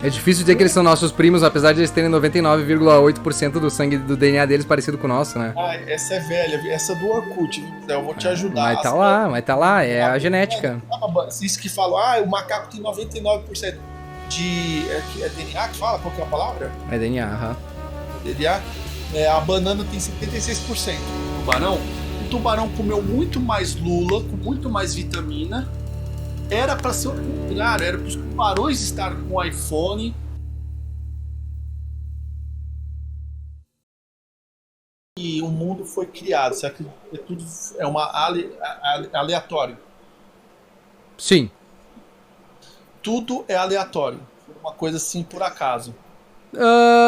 É difícil dizer que eles são nossos primos, apesar de eles terem 99,8% do sangue do DNA deles parecido com o nosso, né? Ah, essa é velha, essa é do Orkut, viu? Eu vou te ajudar. Mas tá lá, é a genética. Isso que falam, o macaco tem 99% de... É DNA que fala? Qual que é a palavra? É DNA, aham. DNA? A banana tem 76%. O tubarão comeu muito mais lula, com muito mais vitamina. Era para ser o contrário, era para os tubarões estar com o iPhone. E o mundo foi criado. Será que tudo é aleatório? Sim. Tudo é aleatório. Uma coisa assim por acaso.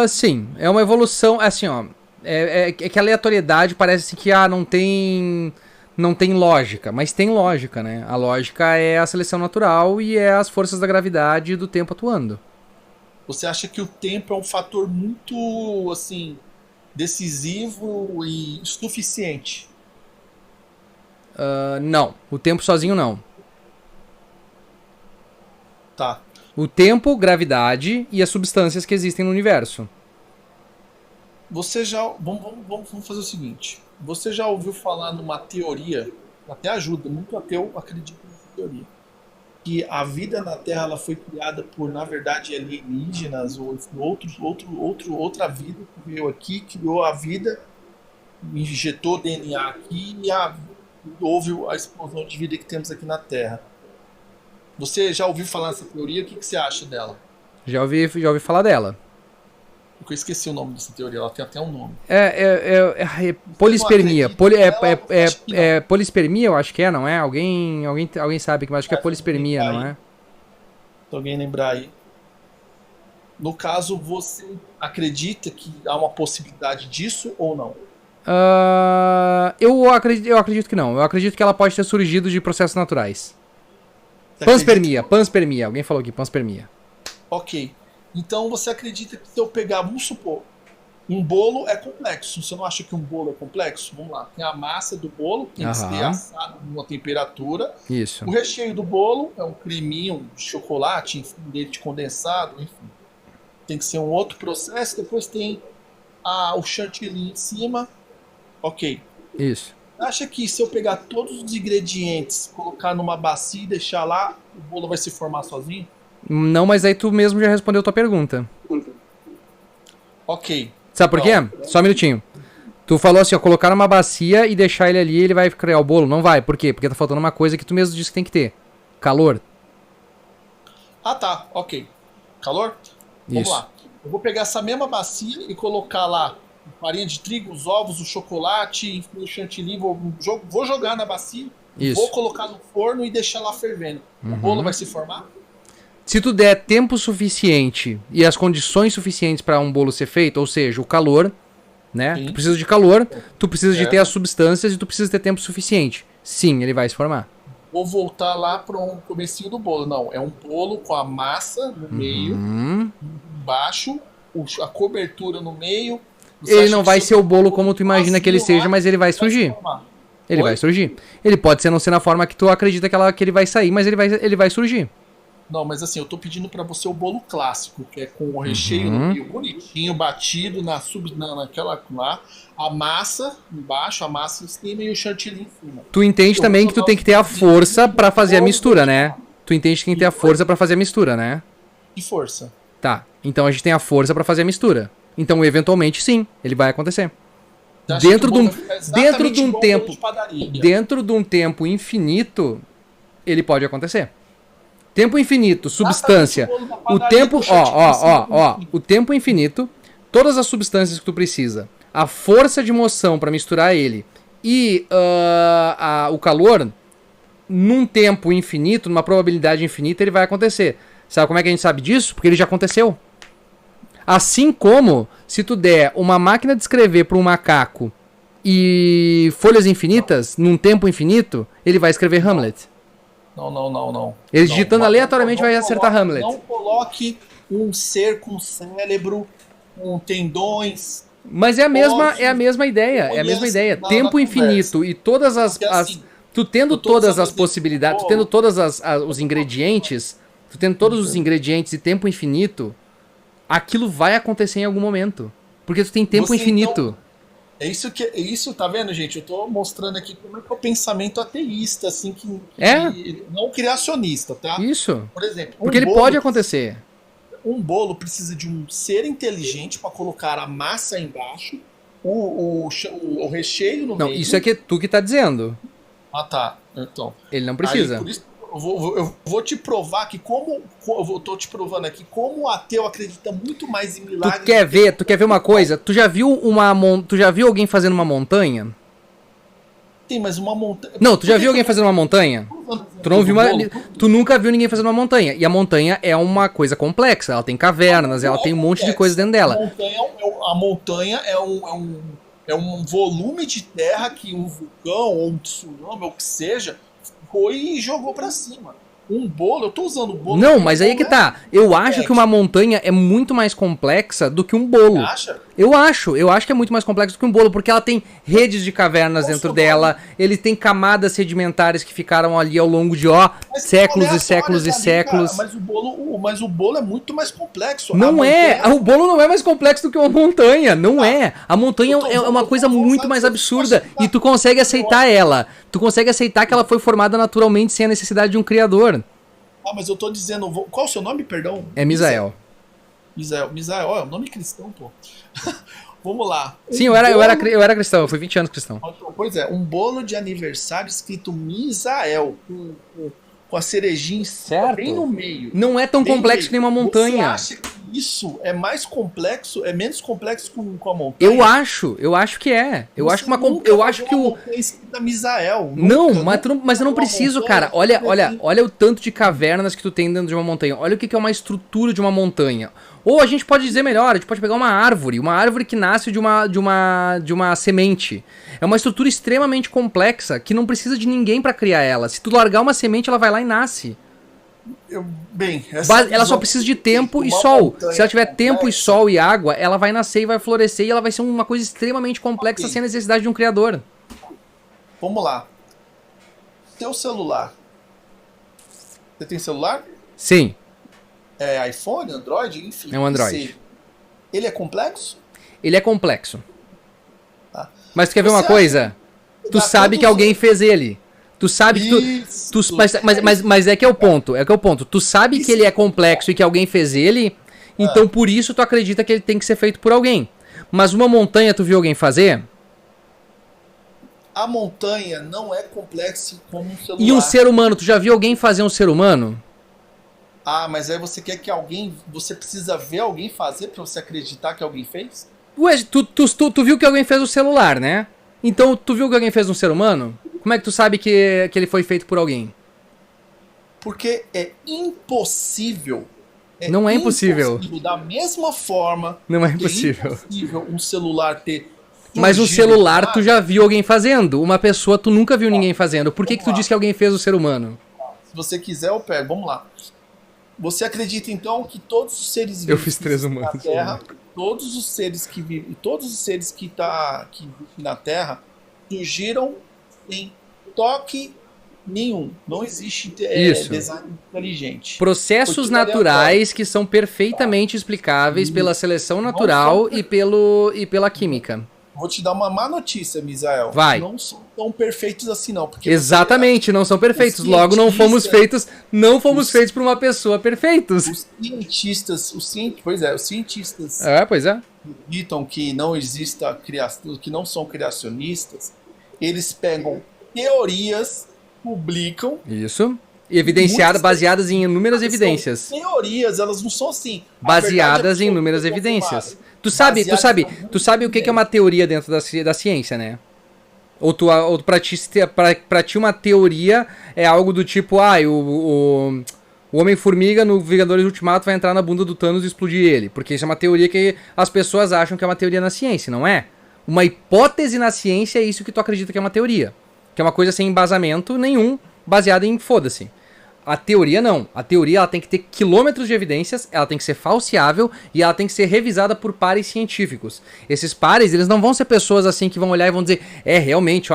Sim, é uma evolução, assim, ó. É que a aleatoriedade parece que não tem lógica, mas tem lógica, né? A lógica é a seleção natural e é as forças da gravidade e do tempo atuando. Você acha que o tempo é um fator muito, assim, decisivo e suficiente? Não, o tempo sozinho não. Tá. O tempo, gravidade e as substâncias que existem no universo. Você já... Vamos fazer o seguinte. Você já ouviu falar numa teoria, até ajuda, muito ateu acredita nessa teoria, que a vida na Terra ela foi criada por, na verdade, alienígenas ou outra vida que veio aqui, criou a vida, injetou DNA aqui e houve a explosão de vida que temos aqui na Terra. Você já ouviu falar nessa teoria? O que você acha dela? Já ouvi falar dela. Porque eu esqueci o nome dessa teoria, ela tem até um nome. Polispermia. Polispermia, eu acho que não é? Alguém sabe que eu acho que é polispermia, não é? Se alguém lembrar aí. No caso, você acredita que há uma possibilidade disso ou não? Eu acredito que não. Eu acredito que ela pode ter surgido de processos naturais. Panspermia. Alguém falou aqui, panspermia. Ok. Então você acredita que se eu pegar, vamos supor, um bolo é complexo. Você não acha que um bolo é complexo? Vamos lá. Tem a massa do bolo, tem que ser assado numa temperatura. Isso. O recheio do bolo é um creminho de chocolate, enfim, leite condensado, enfim. Tem que ser um outro processo. Depois tem o chantilly em cima. Ok. Isso. Acha que se eu pegar todos os ingredientes, colocar numa bacia e deixar lá, o bolo vai se formar sozinho? Não, mas aí tu mesmo já respondeu tua pergunta. Ok. Sabe por quê? Só um minutinho. Tu falou assim, ó, colocar numa bacia e deixar ele ali, ele vai criar o bolo. Não vai. Por quê? Porque tá faltando uma coisa que tu mesmo disse que tem que ter. Calor. Tá. Ok. Calor? Vamos lá. Eu vou pegar essa mesma bacia e colocar lá farinha de trigo, os ovos, o chocolate, o chantilly, vou jogar na bacia, vou colocar no forno e deixar lá fervendo. O bolo vai se formar? Se tu der tempo suficiente e as condições suficientes para um bolo ser feito, ou seja, o calor, né? Sim. Tu precisa de calor, tu precisa de ter as substâncias e tu precisa ter tempo suficiente. Sim, ele vai se formar. Vou voltar lá para um comecinho do bolo. Não, é um bolo com a massa no meio, embaixo, a cobertura no meio. Ele não vai ser o bolo como tu imagina que ele seja, mas ele vai surgir. Ele vai surgir. Ele pode não ser na forma que tu acredita que ele vai sair, mas ele vai surgir. Não, mas assim, eu tô pedindo pra você o bolo clássico, que é com o recheio no meio bonitinho, batido naquela lá, a massa embaixo, a massa em cima e o chantilly em cima. Tu entende também que tu tem que ter a força pra fazer a mistura, né? Tu entende que tem que ter a força pra fazer a mistura, né? Que força? Tá, então a gente tem a força pra fazer a mistura. Então, eventualmente, sim, ele vai acontecer. Dentro de um tempo infinito, ele pode acontecer. Tempo infinito, substância. O tempo, o tempo infinito, todas as substâncias que tu precisa, a força de moção para misturar ele e o calor, num tempo infinito, numa probabilidade infinita, ele vai acontecer. Sabe como é que a gente sabe disso? Porque ele já aconteceu. Assim como, se tu der uma máquina de escrever para um macaco e folhas infinitas, num tempo infinito, ele vai escrever Hamlet. Não. Ele digitando aleatoriamente vai acertar Hamlet. Não coloque um ser com cérebro, com tendões. Mas é a mesma ideia. É a mesma ideia. Tempo infinito e todas tu tendo todas as possibilidades, tu tendo todos os ingredientes, tu tendo todos os ingredientes e tempo infinito, aquilo vai acontecer em algum momento. Porque tu tem tempo infinito. Então, isso, tá vendo, gente? Eu tô mostrando aqui como é que é o pensamento ateísta, assim, não criacionista, tá? Isso. Por exemplo, porque ele pode acontecer. Um bolo precisa de um ser inteligente para colocar a massa embaixo, o recheio no meio. Não, isso é que tu que tá dizendo. Ah, tá. Então. Ele não precisa. Aí, por isso, eu vou te provar que tô te provando aqui como o ateu acredita muito mais em milagres. Tu quer ver uma coisa? Tu já viu alguém fazendo uma montanha? Sim, mas uma montanha. Não, tu já viu alguém fazendo uma montanha? Tu nunca viu ninguém fazendo uma montanha. E a montanha é uma coisa complexa. Ela tem cavernas, ela tem um monte de coisa dentro dela. A montanha é um volume de terra que um vulcão ou um tsunami ou o que seja foi e jogou pra cima. Um bolo, eu tô usando bolo. Não, mas aí que tá. Eu acho que uma montanha é muito mais complexa do que um bolo. Você acha? Eu acho que é muito mais complexo do que um bolo, porque ela tem redes de cavernas dentro dela, ele tem camadas sedimentares que ficaram ali ao longo de séculos e séculos e séculos. Cara, mas o bolo é muito mais complexo. Não é, o bolo não é mais complexo do que uma montanha, não é. A montanha é uma coisa muito mais absurda e tu consegue aceitar ela. Tu consegue aceitar que ela foi formada naturalmente sem a necessidade de um criador. Ah, mas eu tô dizendo, qual é o seu nome, perdão? É Misael. Misael, é um nome cristão, pô. Vamos lá. Sim, eu era cristão, eu fui 20 anos cristão. Pois é, um bolo de aniversário escrito Misael, com a cerejinha bem no meio. Não é tão complexo que nem uma montanha. Você acha que isso é mais complexo, é menos complexo com a montanha? Eu acho que é. Eu acho que o Misael. Não, mas eu não preciso, cara. Olha o tanto de cavernas que tu tem dentro de uma montanha. Olha o que é uma estrutura de uma montanha. Ou a gente pode dizer melhor, a gente pode pegar uma árvore que nasce de uma semente. É uma estrutura extremamente complexa que não precisa de ninguém pra criar ela. Se tu largar uma semente, ela vai lá e nasce. Ela só precisa de tempo e sol. Se ela tiver tempo e sol e água, ela vai nascer e vai florescer e ela vai ser uma coisa extremamente complexa sem a necessidade de um criador. Vamos lá. Teu celular. Você tem celular? Sim. É iPhone, Android, enfim. É um Android. Ele é complexo? Ele é complexo. Tá. Mas tu quer ver uma coisa? Tu sabe que alguém fez ele. Tu sabe que mas é que é o ponto. Tu sabe que ele é complexo e que alguém fez ele, então por isso tu acredita que ele tem que ser feito por alguém. Mas uma montanha tu viu alguém fazer? A montanha não é complexa como um celular. E um ser humano, tu já viu alguém fazer um ser humano? Ah, mas aí você quer que você precisa ver alguém fazer pra você acreditar que alguém fez? Ué, tu viu que alguém fez o celular, né? Então, tu viu que alguém fez um ser humano? Como é que tu sabe que ele foi feito por alguém? Porque é impossível. Não é impossível. Da mesma forma. Não é impossível. É impossível um celular ter. Mas um celular tu já viu alguém fazendo. Uma pessoa tu nunca viu ninguém fazendo. Por que tu disse que alguém fez o ser humano? Se você quiser, eu pego. Vamos lá. Você acredita então que todos os seres vivos eu fiz 3 humanos na Terra, todos os seres que vivem, todos os seres que vivem na Terra surgiram em toque nenhum. Não existe design inteligente. Processos naturais que são perfeitamente explicáveis pela seleção natural e pela química. Vou te dar uma má notícia, Misael. Vai. Não são tão perfeitos assim, não. Porque exatamente, não são perfeitos. Logo, não fomos feitos por uma pessoa perfeitos. Os cientistas acreditam que não exista criação, que não são criacionistas. Eles pegam teorias, publicam. Isso. Evidenciadas, baseadas em inúmeras evidências. Teorias, elas não são assim. Baseadas em inúmeras evidências. Tu sabe o que é uma teoria dentro da ciência, né? Ou pra ti uma teoria é algo do tipo, o Homem-Formiga no Vingadores Ultimato vai entrar na bunda do Thanos e explodir ele. Porque isso é uma teoria que as pessoas acham que é uma teoria na ciência, não é? Uma hipótese na ciência é isso que tu acredita que é uma teoria. Que é uma coisa sem embasamento nenhum, baseada em foda-se. A teoria não. A teoria ela tem que ter quilômetros de evidências, ela tem que ser falseável e ela tem que ser revisada por pares científicos. Esses pares, eles não vão ser pessoas assim que vão olhar e vão dizer, realmente,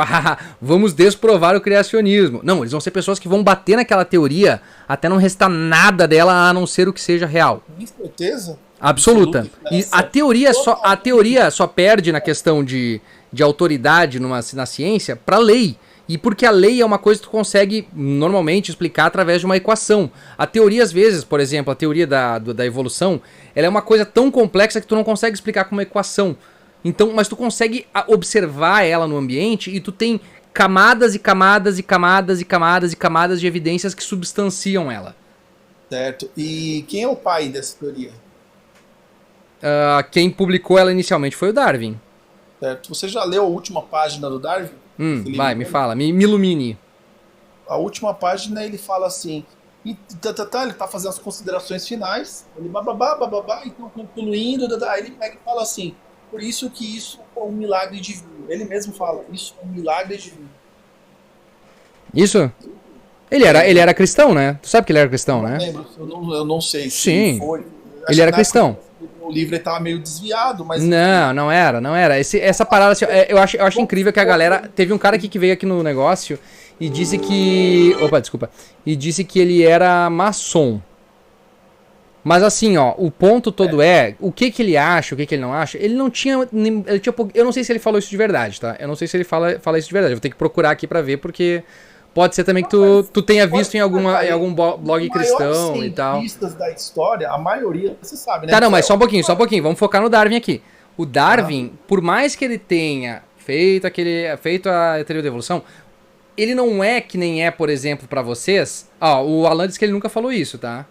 vamos desprovar o criacionismo. Não, eles vão ser pessoas que vão bater naquela teoria até não restar nada dela a não ser o que seja real. Com certeza. Absoluta. E a teoria só perde na questão de autoridade na ciência para lei. E porque a lei é uma coisa que tu consegue normalmente explicar através de uma equação. A teoria, às vezes, por exemplo, a teoria da evolução, ela é uma coisa tão complexa que tu não consegue explicar com uma equação. Então, mas tu consegue observar ela no ambiente e tu tem camadas e camadas e camadas e camadas e camadas de evidências que substanciam ela. Certo. E quem é o pai dessa teoria? Quem publicou ela inicialmente foi o Darwin. Certo. Você já leu a última página do Darwin? Vai, me fala, me ilumine. A última página ele fala assim, ele tá fazendo as considerações finais, ele bababá, então concluindo, aí ele pega e fala assim, por isso que isso é um milagre divino. Ele mesmo fala, isso é um milagre divino. Isso? Ele era cristão, né? Tu sabe que ele era cristão, né? Eu não sei se Sim, foi. Ele era cristão. O livro estava meio desviado, mas... Não era. Essa parada, assim, eu acho incrível que a galera... Teve um cara aqui que veio aqui no negócio e disse que... Opa, desculpa. E disse que ele era maçom. Mas assim, ó, o ponto todo o que ele acha, o que ele não acha, ele não tinha... eu não sei se ele falou isso de verdade, tá? Eu não sei se ele fala isso de verdade. Eu vou ter que procurar aqui pra ver, porque... Pode ser também que tu tenha visto em algum blog cristão e tal. Os cientistas da história, a maioria, você sabe, né? Tá, não, mas só um pouquinho. Vamos focar no Darwin aqui. O Darwin, por mais que ele tenha feito a teoria da evolução, ele não é que nem é, por exemplo, pra vocês... o Alan disse que ele nunca falou isso, tá?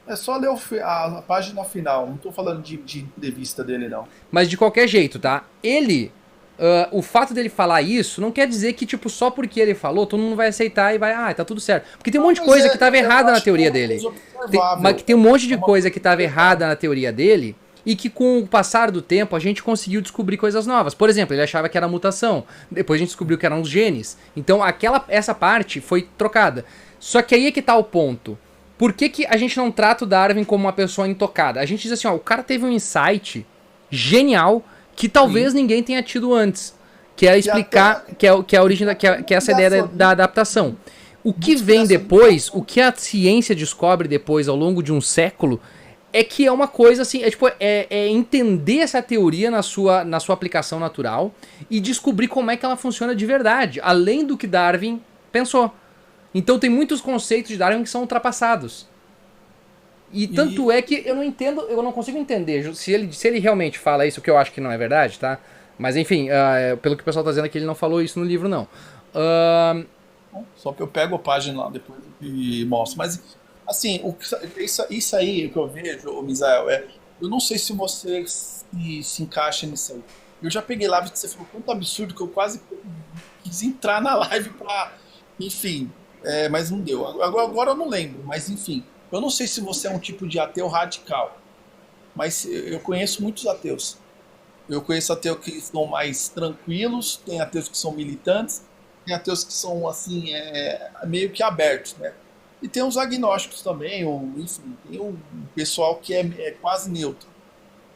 É só ler a página final. Não tô falando de entrevista dele, não. Mas de qualquer jeito, tá? O fato dele falar isso não quer dizer que, tipo, só porque ele falou, todo mundo vai aceitar e vai, tá tudo certo. Porque tem um monte de coisa que tava errada na teoria dele. Tem um monte de coisa que tava errada na teoria dele e que com o passar do tempo a gente conseguiu descobrir coisas novas. Por exemplo, ele achava que era mutação, depois a gente descobriu que eram os genes. Então essa parte foi trocada. Só que aí é que tá o ponto. Por que a gente não trata o Darwin como uma pessoa intocada? A gente diz assim, o cara teve um insight genial que talvez ninguém tenha tido antes, que é explicar, que é a origem, que é essa ideia da adaptação. O que vem depois, o que a ciência descobre depois, ao longo de um século, é que é uma coisa assim, é entender essa teoria na sua aplicação natural e descobrir como é que ela funciona de verdade, além do que Darwin pensou. Então tem muitos conceitos de Darwin que são ultrapassados. E tanto é que eu não consigo entender se ele realmente fala isso, que eu acho que não é verdade, tá? Mas enfim, pelo que o pessoal tá dizendo aqui, ele não falou isso no livro, não. Só que eu pego a página lá depois e mostro. Mas, assim, isso aí que eu vejo, Misael, eu não sei se você se encaixa nisso aí. Eu já peguei lá, você falou tanto absurdo que eu quase quis entrar na live pra... Enfim, mas não deu. Agora eu não lembro, mas enfim... Eu não sei se você é um tipo de ateu radical, mas eu conheço muitos ateus. Eu conheço ateus que são mais tranquilos, tem ateus que são militantes, tem ateus que são assim, meio que abertos, né? E tem os agnósticos também, enfim, tem um pessoal que é quase neutro,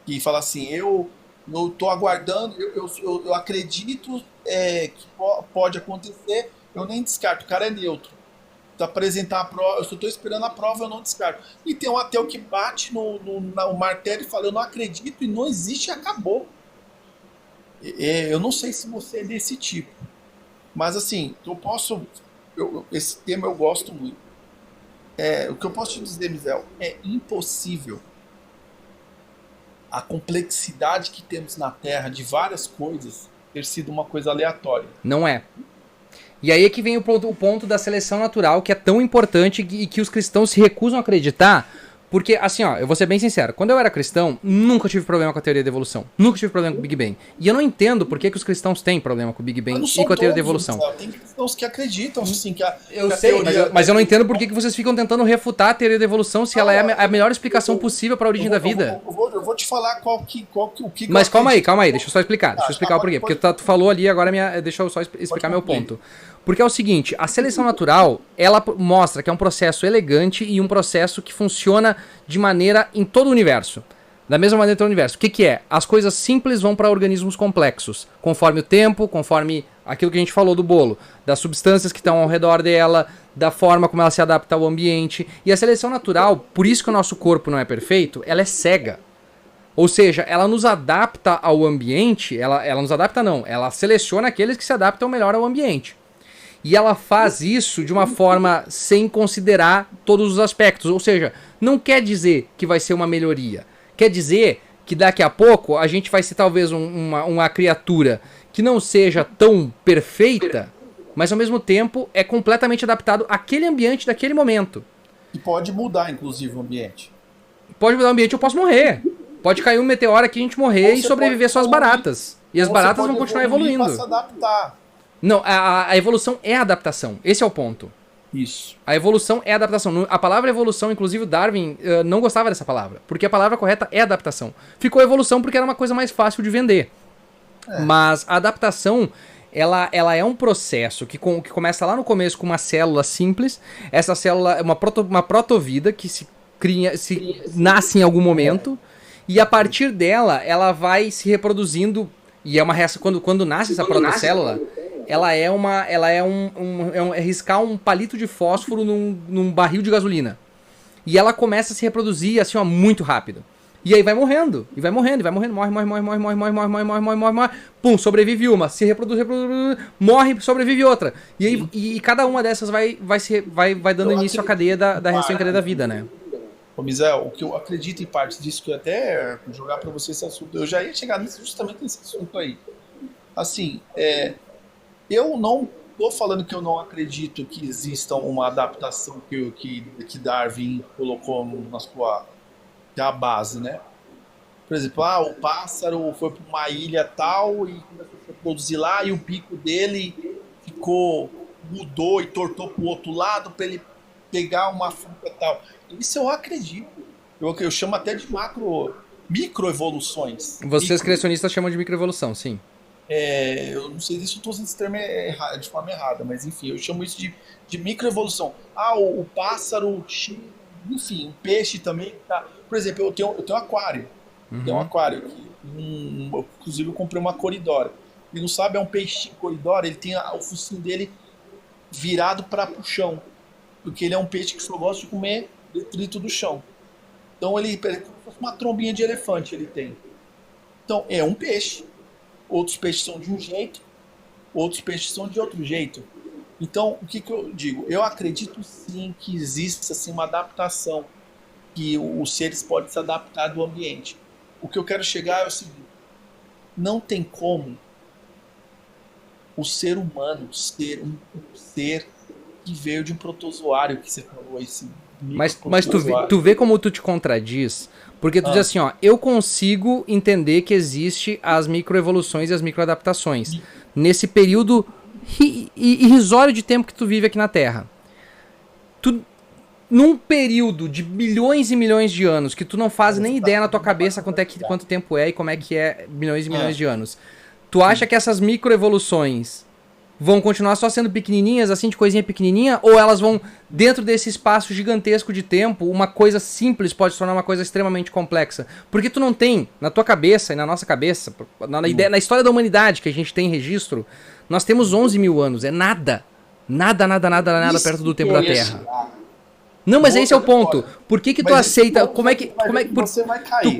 que fala assim, eu estou aguardando, eu acredito que pode acontecer, eu nem descarto, o cara é neutro. Apresentar a prova, eu só estou esperando a prova, eu não descarto. E tem um ateu que bate no martelo e fala, eu não acredito e não existe e acabou. Eu não sei se você é desse tipo, mas assim, esse tema eu gosto muito. O que eu posso te dizer, Misael, é impossível a complexidade que temos na Terra de várias coisas ter sido uma coisa aleatória. Não é. E aí é que vem o ponto da seleção natural, que é tão importante e que os cristãos se recusam a acreditar, porque, assim, eu vou ser bem sincero, quando eu era cristão, nunca tive problema com a teoria da evolução, nunca tive problema com o Big Bang. E eu não entendo por que os cristãos têm problema com o Big Bang e com a teoria da evolução. Tem cristãos que acreditam, assim, que eu sei, teoria... mas eu não entendo por que vocês ficam tentando refutar a teoria da evolução se ela é a melhor explicação possível para a origem da vida. Eu vou te falar o que mas calma aí, deixa eu só explicar, o porquê, porque tu falou ali, agora deixa eu só explicar meu ponto. Porque é o seguinte, a seleção natural, ela mostra que é um processo elegante e um processo que funciona de maneira em todo o universo. Da mesma maneira em todo o universo. O que é? As coisas simples vão para organismos complexos, conforme o tempo, conforme Aquilo que a gente falou do bolo, das substâncias que estão ao redor dela, da forma como ela se adapta ao ambiente. E a seleção natural, por isso que o nosso corpo não é perfeito, ela é cega. Ou seja, ela nos adapta ao ambiente, ela nos adapta não, ela seleciona aqueles que se adaptam melhor ao ambiente. E ela faz isso de uma forma sem considerar todos os aspectos. Ou seja, não quer dizer que vai ser uma melhoria. Quer dizer que daqui a pouco a gente vai ser talvez uma criatura que não seja tão perfeita, mas ao mesmo tempo é completamente adaptado àquele ambiente daquele momento. E pode mudar, inclusive, o ambiente. Pode mudar o ambiente, eu posso morrer. Pode cair um meteoro aqui, a gente morrer e sobreviver só as baratas. E as baratas vão continuar evoluindo. Se adaptar. Não, a evolução é adaptação. Esse é o ponto. Isso. A evolução é adaptação. A palavra evolução, inclusive o Darwin não gostava dessa palavra. Porque a palavra correta é adaptação. Ficou evolução porque era uma coisa mais fácil de vender. Mas a adaptação, ela é um processo que começa lá no começo com uma célula simples. Essa célula é uma protovida que se nasce em algum momento. E a partir dela, ela vai se reproduzindo. E é uma reação. Quando nasce essa protocélula, ela é riscar um palito de fósforo num barril de gasolina. E ela começa a se reproduzir assim, ó, muito rápido. E aí vai morrendo, e vai morrendo, morre. Pum, sobrevive uma, se reproduz, morre, sobrevive outra. E aí e cada uma dessas vai dando início à cadeia da reação em cadeia da vida, né? Ô, Misael, o que eu acredito em parte disso, que eu até jogar pra você esse assunto, eu já ia chegar justamente nesse assunto aí. Assim, eu não tô falando que eu não acredito que exista uma adaptação que Darwin colocou na sua a base, né? Por exemplo, o pássaro foi para uma ilha tal e começou a produzir lá e o bico dele mudou e tortou para o outro lado para ele pegar uma fruta tal. Isso eu acredito. Eu chamo até de microevoluções. Vocês criacionistas chamam de microevolução, sim. Eu não sei se eu estou usando esse termo de forma errada, mas enfim, eu chamo isso de microevolução. O pássaro, enfim, um peixe também. Tá. Por exemplo, eu tenho um aquário. Tem um aquário aqui. Inclusive, eu comprei uma coridora. Ele não sabe, é um peixinho coridora. Ele tem o focinho dele virado para o chão. Porque ele é um peixe que só gosta de comer detrito do chão. Então, ele como se fosse uma trombinha de elefante. Ele tem. Então, é um peixe. Outros peixes são de um jeito. Outros peixes são de outro jeito. Então, o que eu digo? Eu acredito sim que existe assim, uma adaptação, que os seres podem se adaptar do ambiente. O que eu quero chegar é o seguinte: não tem como o ser humano ser um ser que veio de um protozoário, que você falou esse. Mas tu vê como tu te contradiz, porque tu diz assim, ó, eu consigo entender que existe as microevoluções e as microadaptações nesse período irrisório de tempo que tu vive aqui na Terra. Num período de milhões e milhões de anos, que tu não faz nem ideia na tua cabeça quanto tempo é e como é que é milhões e milhões de anos, tu acha que essas microevoluções vão continuar só sendo pequenininhas, assim, de coisinha pequenininha, ou elas vão, dentro desse espaço gigantesco de tempo, uma coisa simples pode se tornar uma coisa extremamente complexa? Porque tu não tem, na tua cabeça e na nossa cabeça, na história da humanidade que a gente tem registro, nós temos 11 mil anos, é nada. Nada perto do tempo da Terra. Não, mas esse é o ponto. Por que tu aceita? Como é que você vai cair?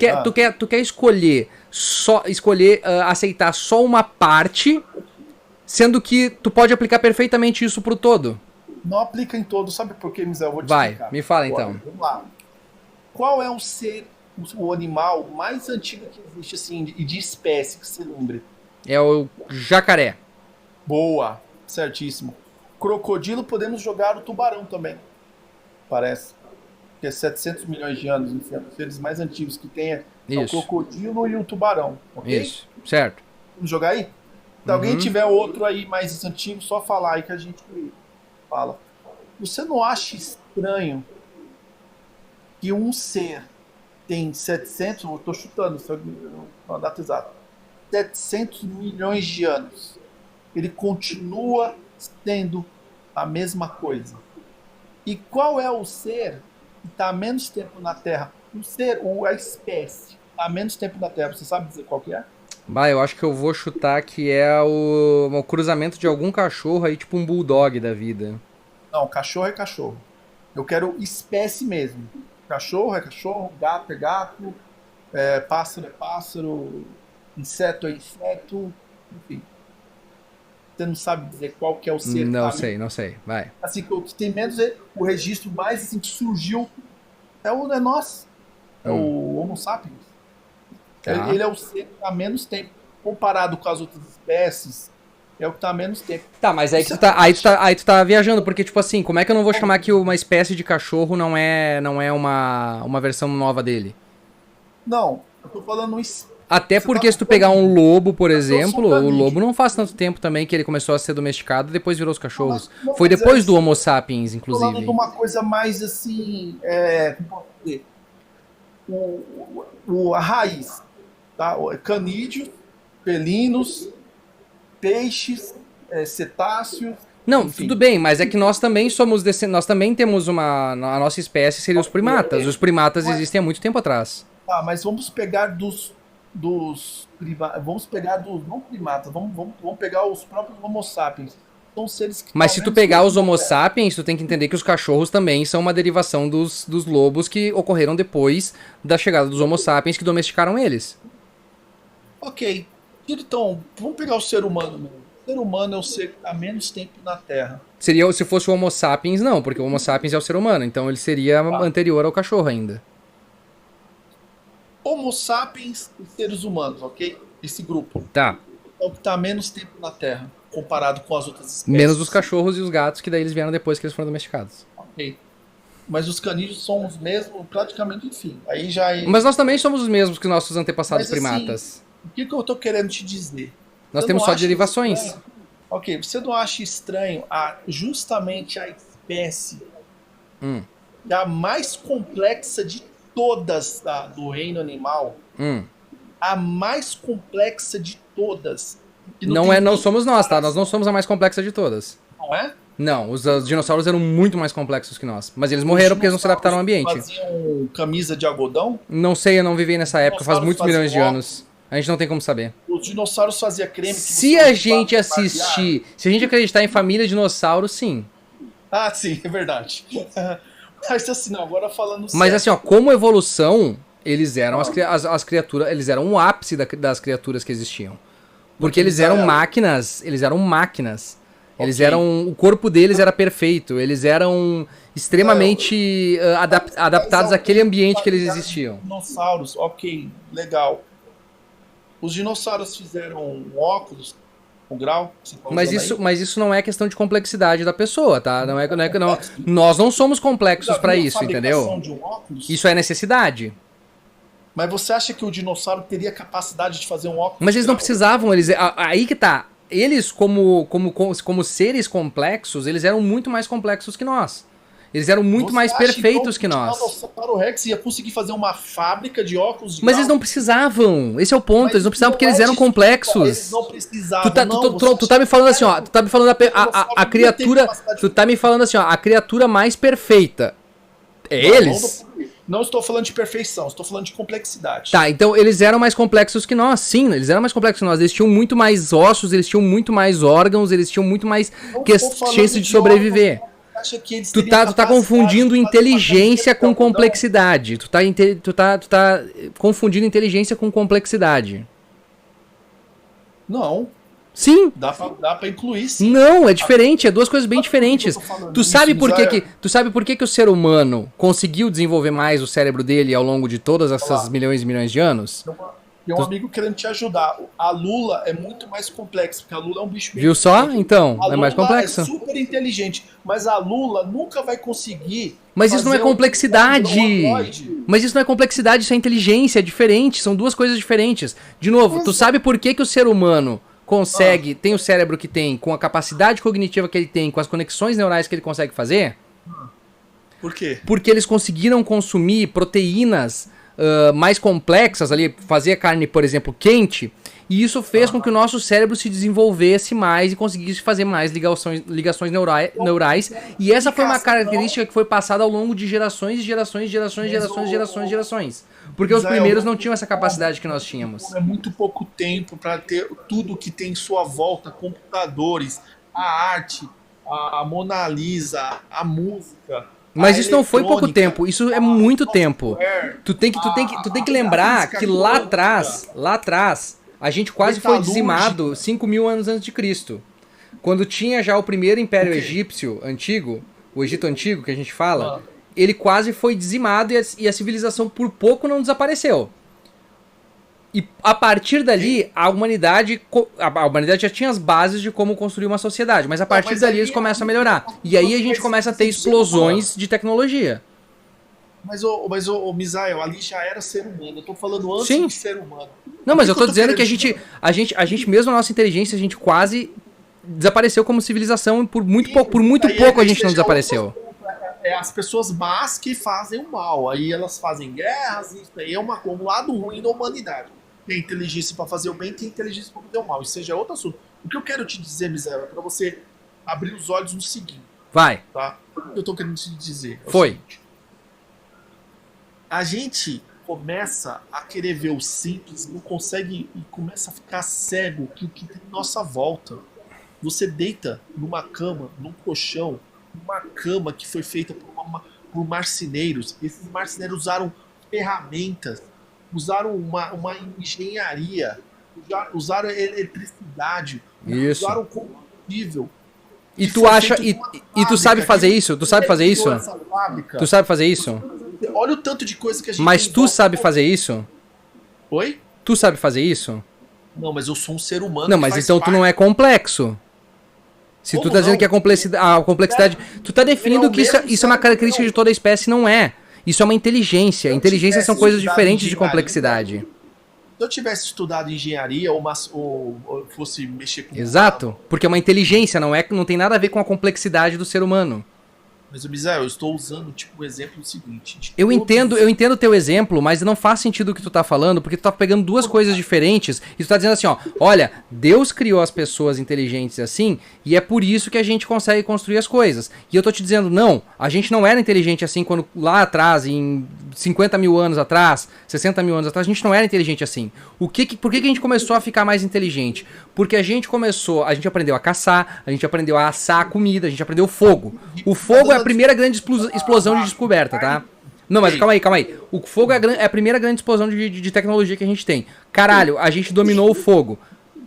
Tu quer escolher aceitar só uma parte, sendo que tu pode aplicar perfeitamente isso pro todo? Não aplica em todo. Sabe por quê, Misael? Eu vou te explicar. Me fala então. Vamos lá. Qual é o animal mais antigo que existe assim de espécie que se lembre? É o jacaré. Boa, certíssimo. Crocodilo, podemos jogar o tubarão também. Parece que é 700 milhões de anos, enfim, os seres mais antigos que tem é o crocodilo e o tubarão, ok? Isso, certo. Vamos jogar aí? Se alguém tiver outro aí mais antigo, só falar aí que a gente fala. Você não acha estranho que um ser tem 700, eu estou chutando, não é data exata, 700 milhões de anos, ele continua sendo a mesma coisa? E qual é o ser que está há menos tempo na Terra? A espécie está há menos tempo na Terra. Você sabe dizer qual que é? Bah, eu acho que eu vou chutar que é o cruzamento de algum cachorro aí, tipo um bulldog da vida. Não, cachorro é cachorro. Eu quero espécie mesmo. Cachorro é cachorro, gato é gato, pássaro é pássaro, inseto é inseto, enfim. Você não sabe dizer qual que é o ser que Não tá sei, não sei. Vai. assim, o que tem menos o registro mais assim, que surgiu é nós, é o Homo sapiens. Tá. Ele é o ser que está menos tempo comparado com as outras espécies. É o que está menos tempo. Tá, mas aí, que Isso tu tá, aí tu tá viajando, porque, tipo assim, como é que eu não vou chamar que uma espécie de cachorro não é uma versão nova dele? Não, eu tô falando isso. Até Você tá porque se tu pegar um confundindo. lobo, por Eu sou exemplo, o canídeo. lobo não faz tanto tempo também que ele começou a ser domesticado e depois virou os cachorros. Não, Foi mas depois do Homo sapiens, tô falando de inclusive. uma coisa mais assim, como posso dizer? A raiz, tá? Canídeos, felinos, peixes, cetáceos, Não, enfim. tudo bem, mas é que nós também nós também temos a nossa espécie seria os primatas. Os primatas existem há muito tempo atrás. Tá, mas vamos pegar vamos pegar dos não primatas, vamos pegar os próprios Homo sapiens. São seres que Mas estão se tu menos pegar tempo os na Homo Terra. sapiens, tu tem que entender que os cachorros também são uma derivação dos lobos que ocorreram depois da chegada dos Homo sapiens que domesticaram eles. Ok. Então, vamos pegar o ser humano mesmo. O ser humano é o ser que está menos tempo na Terra. Seria se fosse o Homo sapiens, não, porque o Homo sapiens é o ser humano, então ele seria Tá. anterior ao cachorro ainda. Homo sapiens e seres humanos, ok? Esse grupo. Tá. É o que está menos tempo na Terra, comparado com as outras espécies. Menos os cachorros e os gatos, que daí eles vieram depois que eles foram domesticados. Ok. Mas os canídeos são os mesmos, praticamente, enfim. Aí já é... Mas nós também somos os mesmos que nossos antepassados Mas, assim, primatas. o que eu tô querendo te dizer? Nós Você temos não só acha derivações. estranho? Ok, você não acha estranho justamente a espécie a mais complexa de todas do reino animal? Hum. A mais complexa de todas. Que Não tem nem somos nós, tá? Nós comparação, não somos a mais complexa de todas. não é? Não, os dinossauros eram muito mais complexos que nós. Mas eles morreram porque eles não se adaptaram ao ambiente. Faziam camisa de algodão? Não sei, eu não vivi nessa época, faz Dinossauros muitos milhões de faziam anos. A gente não tem como saber. Os dinossauros faziam creme que Se você a usava gente pra assistir, se a gente acreditar em família dinossauro, sim. barbear. Ah, sim, é verdade. Mas assim, não, agora falando Mas sério. assim, ó, como evolução, eles eram as criaturas, eles eram o ápice das criaturas que existiam. Porque eles eram máquinas, eles eram máquinas. Eles Ok. eram, o corpo deles era perfeito, eles eram extremamente adaptados àquele ambiente que eles existiam. Dinossauros, ok, legal. Os dinossauros fizeram um óculos, um grau, que você tá usando aí? Mas isso não é questão de complexidade da pessoa, tá? Nós não somos complexos Já pra viu a isso, fabricação entendeu? de um óculos? Isso é necessidade. Mas você acha que o dinossauro teria capacidade de fazer um óculos? Mas eles não grau? precisavam, aí que tá. Eles, como seres complexos, eles eram muito mais complexos que nós. Eles eram muito Você mais acha, perfeitos então, que o nós. Tiranossauro Rex ia conseguir fazer uma fábrica de óculos de Mas grau? eles não precisavam. Esse é o ponto. Mas Eles não precisavam porque não eles é eram desculpa, complexos. Eles não precisavam. Tu tá me falando assim, ó. Tu tá me falando a criatura. Tu tá me falando assim, ó. A criatura mais perfeita. É eles? Não estou falando de perfeição, estou falando de complexidade. Tá, então eles eram mais complexos que nós, sim, eles eram mais complexos que nós. Eles tinham muito mais ossos, eles tinham muito mais órgãos, eles tinham muito mais chance de sobreviver. Acha que eles Tu teriam tá capacidade confundindo de fazer uma inteligência camiseta com de algodão? complexidade. Tu tá confundindo inteligência com complexidade. Não, Sim. dá pra incluir sim. Não, é diferente, é duas coisas bem diferentes. Eu tô falando Tu isso, sabe por que Misael. tu sabe por que o ser humano conseguiu desenvolver mais o cérebro dele ao longo de todas essas Olá. milhões e milhões de anos? Tem um amigo querendo te ajudar. A lula é muito mais complexa, porque a lula é um bicho bem Viu só? inteligente. Então, A é mais lula complexo. é super inteligente, mas a lula nunca vai conseguir. Mas isso não é fazer complexidade. um androide. Mas isso não é complexidade, isso é inteligência, é diferente, são duas coisas diferentes. De novo, tu sabe por que o ser humano consegue, tem o cérebro que tem, com a capacidade cognitiva que ele tem, com as conexões neurais que ele consegue fazer? Por quê? Porque eles conseguiram consumir proteínas mais complexas ali, fazer a carne, por exemplo, quente, E isso fez com que o nosso cérebro se desenvolvesse mais e conseguisse fazer mais ligações neurais. E essa foi uma característica que foi passada ao longo de gerações e gerações, gerações, gerações, gerações, gerações. Porque os primeiros não tinham essa capacidade que nós tínhamos. É muito pouco tempo para ter tudo que tem em sua volta, computadores, a arte, a Mona Lisa, a música. Mas isso não foi pouco tempo, isso é muito tempo. Tu tem que lembrar que lá atrás, a gente quase foi dizimado 5.000 anos antes de Cristo. Quando tinha já o primeiro império egípcio antigo, o Egito Antigo que a gente fala, ele quase foi dizimado e a civilização por pouco não desapareceu. E a partir dali, a humanidade já tinha as bases de como construir uma sociedade, mas a partir dali eles começam a melhorar. E aí a gente começa a ter explosões de tecnologia. Mas o Misael, ali já era ser humano. Eu tô falando antes de ser humano. Não, mas eu tô dizendo que a gente mesmo a nossa inteligência, a gente quase desapareceu como civilização e por muito pouco a gente não desapareceu. É as pessoas más que fazem o mal. Aí elas fazem guerras, isso aí é um lado ruim da humanidade. Tem inteligência para fazer o bem, tem inteligência para fazer o mal. Isso seja outro assunto. O que eu quero te dizer, Misael, é para você abrir os olhos no seguinte. Vai. Tá? O que eu tô querendo te dizer? Seguinte. A gente começa a querer ver o simples, não consegue e começa a ficar cego que o que tem em nossa volta. Você deita numa cama, num colchão, uma cama que foi feita por marceneiros. Esses marceneiros usaram ferramentas, usaram uma engenharia, usaram eletricidade, usaram combustível. E tu acha e tu sabe fazer isso? Tu sabe fazer isso? Tu sabe fazer isso? Olha o tanto de coisa que a gente. Mas tu sabe fazer isso? Oi? Tu sabe fazer isso? Não, mas eu sou um ser humano. Não, mas então tu não é complexo. Se tu tá dizendo que a complexidade... Tu tá definindo que isso é uma característica de toda a espécie, não é. Isso é uma inteligência. Inteligência são coisas diferentes de complexidade. Se eu tivesse estudado engenharia ou fosse mexer com... Exato, porque é uma inteligência, não tem nada a ver com a complexidade do ser humano. Mas, Misael, eu estou usando tipo o exemplo seguinte. Eu entendo o teu exemplo, mas não faz sentido o que tu tá falando, porque tu tá pegando duas coisas diferentes e tu tá dizendo assim, ó, olha, Deus criou as pessoas inteligentes assim, e é por isso que a gente consegue construir as coisas. E eu tô te dizendo, não, a gente não era inteligente assim quando lá atrás, em 50 mil anos atrás, 60 mil anos atrás, a gente não era inteligente assim. Por que a gente começou a ficar mais inteligente? Porque a gente aprendeu a caçar, a gente aprendeu a assar a comida, a gente aprendeu o fogo. O fogo é a primeira grande explosão de descoberta, tá? Não, mas calma aí. O fogo é a primeira grande explosão de tecnologia que a gente tem. Caralho, a gente dominou o fogo.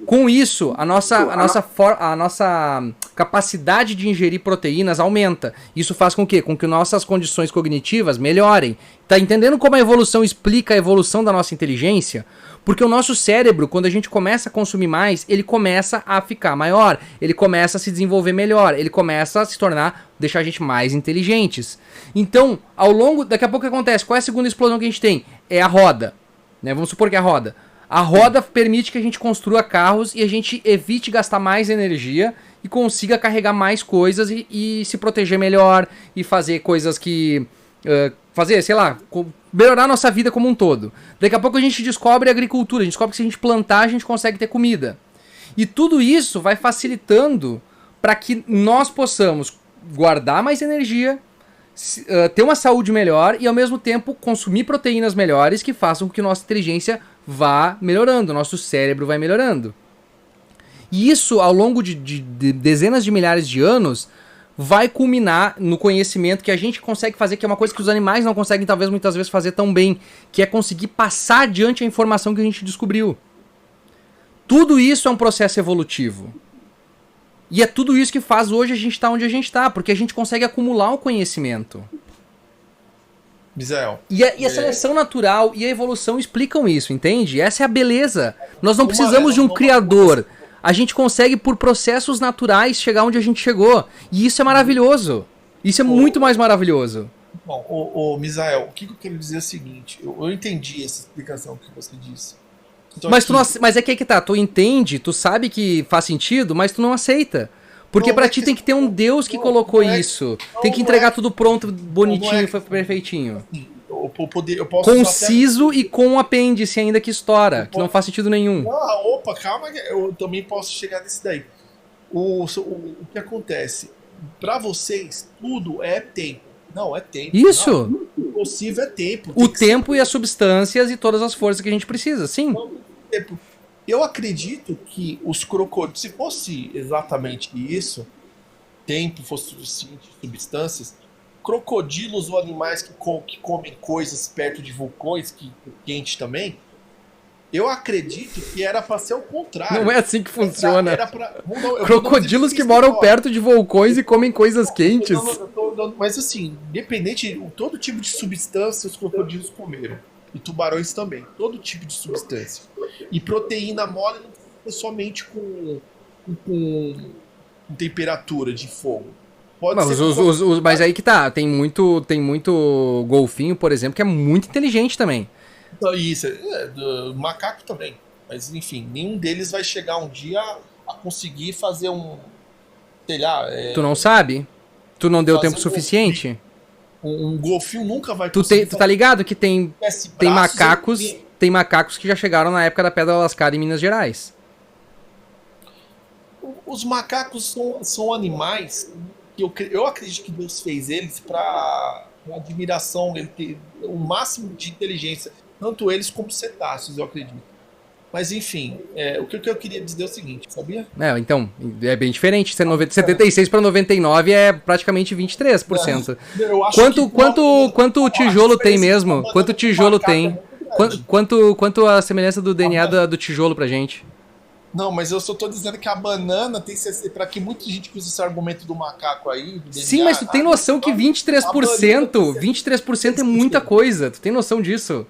Com isso, a nossa capacidade de ingerir proteínas aumenta. Isso faz com que nossas condições cognitivas melhorem. Tá entendendo como a evolução explica a evolução da nossa inteligência? Porque o nosso cérebro, quando a gente começa a consumir mais, ele começa a ficar maior, ele começa a se desenvolver melhor, ele começa a se deixar a gente mais inteligentes. Então, daqui a pouco o que acontece? Qual é a segunda explosão que a gente tem? É a roda, né? Vamos supor que é a roda. A roda permite que a gente construa carros e a gente evite gastar mais energia e consiga carregar mais coisas e se proteger melhor e fazer coisas que... melhorar a nossa vida como um todo. Daqui a pouco a gente descobre a agricultura, a gente descobre que se a gente plantar, a gente consegue ter comida. E tudo isso vai facilitando para que nós possamos guardar mais energia, ter uma saúde melhor e ao mesmo tempo consumir proteínas melhores que façam com que nossa inteligência vá melhorando, nosso cérebro vai melhorando. E isso, ao longo de dezenas de milhares de anos, vai culminar no conhecimento que a gente consegue fazer, que é uma coisa que os animais não conseguem, talvez, muitas vezes, fazer tão bem, que é conseguir passar adiante a informação que a gente descobriu. Tudo isso é um processo evolutivo. E é tudo isso que faz hoje a gente estar onde a gente está, porque a gente consegue acumular o conhecimento. Misael. E a seleção natural e a evolução explicam isso, entende? Essa é a beleza. Nós não precisamos de um criador. A gente consegue, por processos naturais, chegar onde a gente chegou. E isso é maravilhoso. Isso é muito mais maravilhoso. Bom, Misael, o que eu quero dizer é o seguinte. Eu entendi essa explicação que você disse. Mas é que tá. Tu entende, tu sabe que faz sentido, mas tu não aceita. Porque pra ti tem que ter um Deus que colocou isso. Tem que entregar tudo pronto, bonitinho, perfeitinho. O eu posso conciso e com apêndice ainda que estoura, que não faz sentido nenhum. Opa, calma, eu também posso chegar nesse daí. O que acontece? Para vocês, tudo é tempo. Não, é tempo. Isso! O possível é tempo. O tempo e as substâncias e todas as forças que a gente precisa, sim. Eu acredito que os crocodilos, se fosse exatamente isso, tempo fosse suficiente, substâncias, crocodilos ou animais que comem coisas perto de vulcões, que quente também, eu acredito que era para ser o contrário. Não é assim que funciona. Crocodilos que moram perto de vulcões e comem coisas quentes. Mas assim, independente, todo tipo de substância os crocodilos comeram. E tubarões também. Todo tipo de substância. E proteína mole não precisa somente com temperatura de fogo. Pode ser mas aí que tá. Tem muito golfinho, por exemplo, que é muito inteligente também. Isso, macaco também. Mas enfim, nenhum deles vai chegar um dia a conseguir fazer sei lá... Tu não sabe? Tu não deu tempo suficiente? Um golfinho nunca vai conseguir... Tu tá ligado que tem macacos que já chegaram na época da Pedra Lascada em Minas Gerais. Os macacos são animais que eu acredito que Deus fez eles para admiração, ele ter o máximo de inteligência, tanto eles como cetáceos, eu acredito. Mas enfim, o que eu queria dizer é o seguinte, sabia? Então, é bem diferente. 76 para 99 é praticamente 23%. Eu acho quanto o tijolo tem mesmo? Quanto o tijolo tem? Quanto a semelhança do DNA do tijolo pra gente? Não, mas eu só tô dizendo que a banana tem... Pra que muita gente usa esse argumento do macaco aí... Do Sim, mas tu tem noção que 23% é muita coisa. Tu tem noção disso?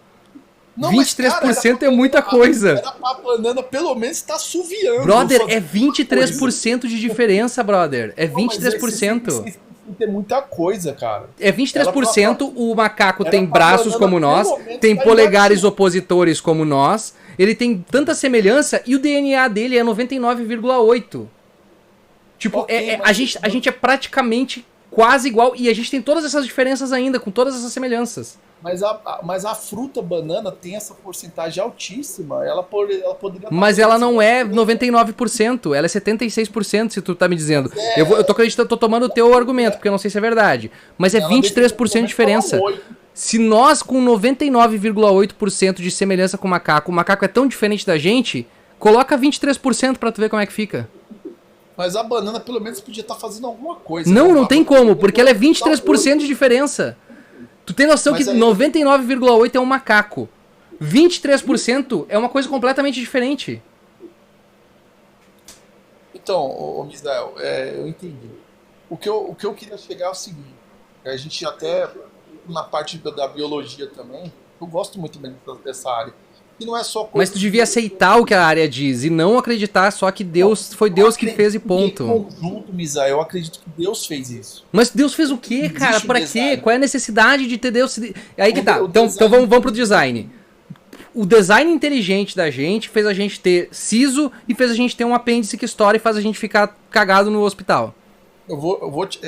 Não, 23% mas, cara, é muita coisa. Era pra banana pelo menos tá assoviando. Brother, é 23% de diferença, brother. É 23%. É muita coisa, cara. É 23%, o macaco tem braços como nós, tem polegares opositores como nós, ele tem tanta semelhança e o DNA dele é 99,8%. Tipo, a gente é praticamente quase igual e a gente tem todas essas diferenças ainda, com todas essas semelhanças. Mas a fruta banana tem essa porcentagem altíssima. Ela poderia... Mas ela não é 99%, ela é 76%, se tu tá me dizendo. Eu tô acreditando, tô tomando o teu argumento, porque eu não sei se é verdade. Mas é 23% de diferença. Se nós, com 99,8% de semelhança com o macaco é tão diferente da gente, coloca 23% pra tu ver como é que fica. Mas a banana pelo menos podia estar fazendo alguma coisa. Não tem como, porque ela é 23% de diferença. Tu tem noção que 99,8% é um macaco. 23% é uma coisa completamente diferente. Então, Misael, eu entendi. O que eu queria chegar é o seguinte. A gente até, na parte da biologia também, eu gosto muito dessa área. E não é só coisa... Mas tu devia aceitar o que a área diz e não acreditar só que foi Deus que fez e ponto. Em conjunto, Misael, eu acredito que Deus fez isso. Mas Deus fez o quê, cara? Pra quê? Qual é a necessidade de ter Deus? Aí que tá. Então vamos pro design. O design inteligente da gente fez a gente ter siso e fez a gente ter um apêndice que estoura e faz a gente ficar cagado no hospital.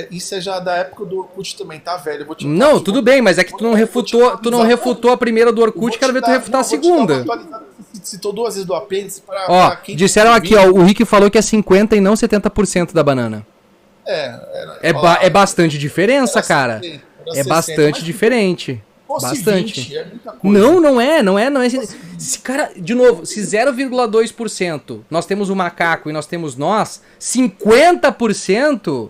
Isso é já da época do Orkut também, tá, velho? Não, tudo bem, mas é que tu não refutou a primeira do Orkut, quero ver tu refutar a segunda. Citou duas vezes do apêndice pra quem disseram aqui, ó, o Rick falou que é 50% e não 70% da banana. É bastante diferença, cara. É bastante diferente. Bastante. 20, é muita coisa. Não é. Cara, de novo, se 0,2% nós temos o macaco e nós temos nós, 50%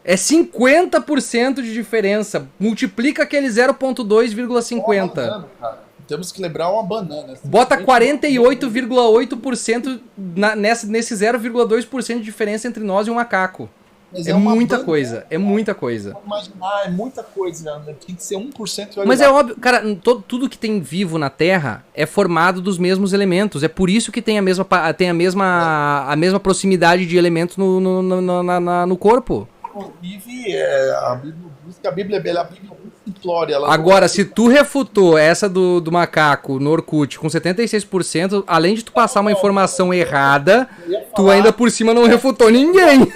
é 50% de diferença. Multiplica aquele 0,2,50. Temos que lembrar uma banana. Bota 48,8% nesse 0,2% de diferença entre nós e o macaco. É muita coisa, é muita coisa. Imaginar, é muita coisa, né? Tem que ser 1%. Mas é óbvio, cara, tudo que tem vivo na Terra é formado dos mesmos elementos. É por isso que tem a mesma proximidade de elementos no corpo. Inclusive, a Bíblia diz que a Bíblia é simplória. Agora, se tu refutou essa do macaco no Orkut com 76%, além de tu passar uma informação errada, tu ainda por cima não refutou ninguém.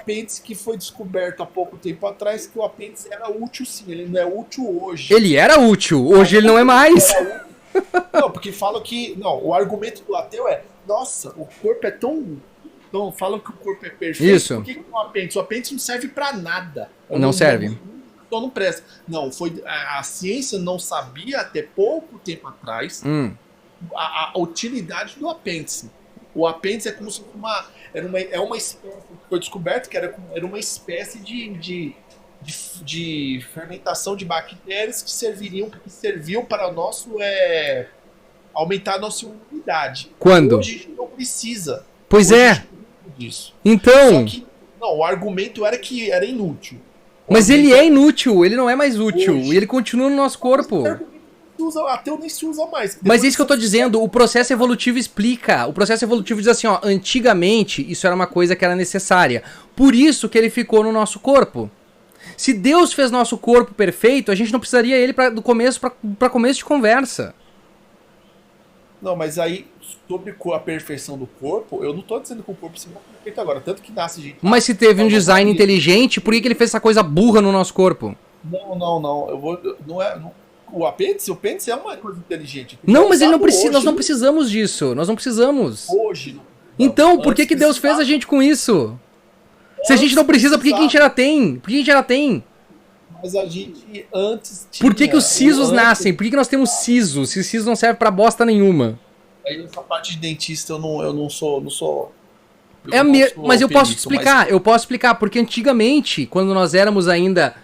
apêndice que foi descoberto há pouco tempo atrás, que o apêndice era útil sim, ele não é útil hoje. Ele era útil, hoje ele não é mais. Não, porque falam que... Não, o argumento do ateu é, nossa, o corpo é tão... Então, falam que o corpo é perfeito, Isso. por que o apêndice? O apêndice não serve pra nada. Não serve. Então não presta. Não, a ciência não sabia até pouco tempo atrás a utilidade do apêndice. O apêndice é como se é uma espécie que foi descoberto que era uma espécie de fermentação de bactérias que serviam para aumentar a nossa imunidade. Quando? Hoje a gente não precisa. Pois Hoje é. a gente não precisa disso. Então... Só que, não, o argumento era que era inútil. Mas ele é inútil, ele não é mais útil. Hoje. E ele continua no nosso corpo. Ateu nem se usa mais. Mas é isso que eu tô dizendo, o processo evolutivo explica. O processo evolutivo diz assim, ó, antigamente isso era uma coisa que era necessária. Por isso que ele ficou no nosso corpo. Se Deus fez nosso corpo perfeito, a gente não precisaria ele do começo para começo de conversa. Não, mas aí, sobre a perfeição do corpo, eu não tô dizendo que o corpo seja perfeito agora. Tanto que nasce gente... Mas se teve um design inteligente, por que ele fez essa coisa burra no nosso corpo? Não. O apêndice é uma coisa inteligente. Não, mas ele não precisa, nós não precisamos disso. Nós não precisamos. Hoje. Não. Então, por que Deus fez a gente com isso? Se a gente não precisa, por que a gente já tem? Por que a gente já tem? Mas a gente antes tinha... Por que os sisos nascem? Por que nós temos siso? Se siso não serve pra bosta nenhuma. Aí nessa parte de dentista eu não sou mas eu posso te explicar, eu posso explicar, porque antigamente, quando nós éramos ainda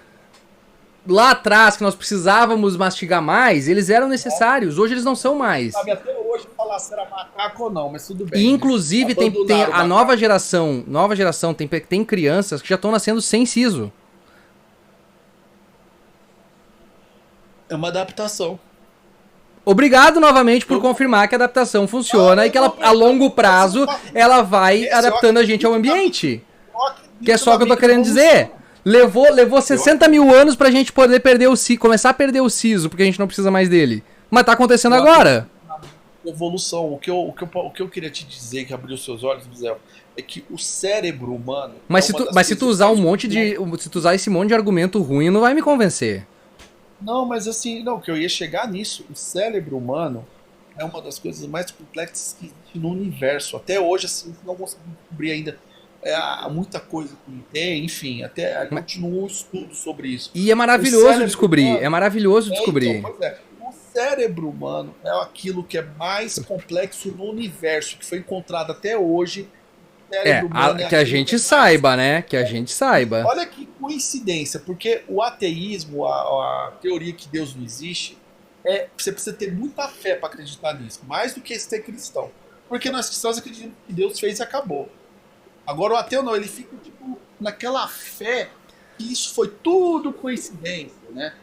lá atrás, que nós precisávamos mastigar mais, eles eram necessários, hoje eles não são mais. Sabe até hoje falar se era macaco ou não, mas tudo bem. E inclusive tem a nova geração tem crianças que já estão nascendo sem siso. É uma adaptação. Obrigado novamente por confirmar que a adaptação funciona e que ela, a longo prazo ela vai adaptando a gente ao ambiente. Que é só o que eu tô querendo dizer. Levou 60 mil anos pra gente poder perder começar a perder o siso, porque a gente não precisa mais dele. Mas tá acontecendo agora. Evolução. O que eu queria te dizer, que abriu seus olhos, Zé, é que o cérebro humano... Mas se tu usar se tu usar esse monte de argumento ruim, não vai me convencer. Não, mas assim, não, que eu ia chegar nisso. O cérebro humano é uma das coisas mais complexas que existe no universo. Até hoje, assim, não conseguimos descobrir ainda muita coisa que tem, enfim, até continua o estudo sobre isso. E é maravilhoso descobrir, humano, é maravilhoso descobrir. Então, o cérebro humano é aquilo que é mais complexo no universo, que foi encontrado até hoje. Que a gente saiba, né? Que a gente saiba. Olha que coincidência, porque o ateísmo, a teoria que Deus não existe, você precisa ter muita fé para acreditar nisso, mais do que ser cristão. Porque nós cristãos acreditamos que Deus fez e acabou. Agora o ateu não, ele fica tipo naquela fé que isso foi tudo coincidência, né?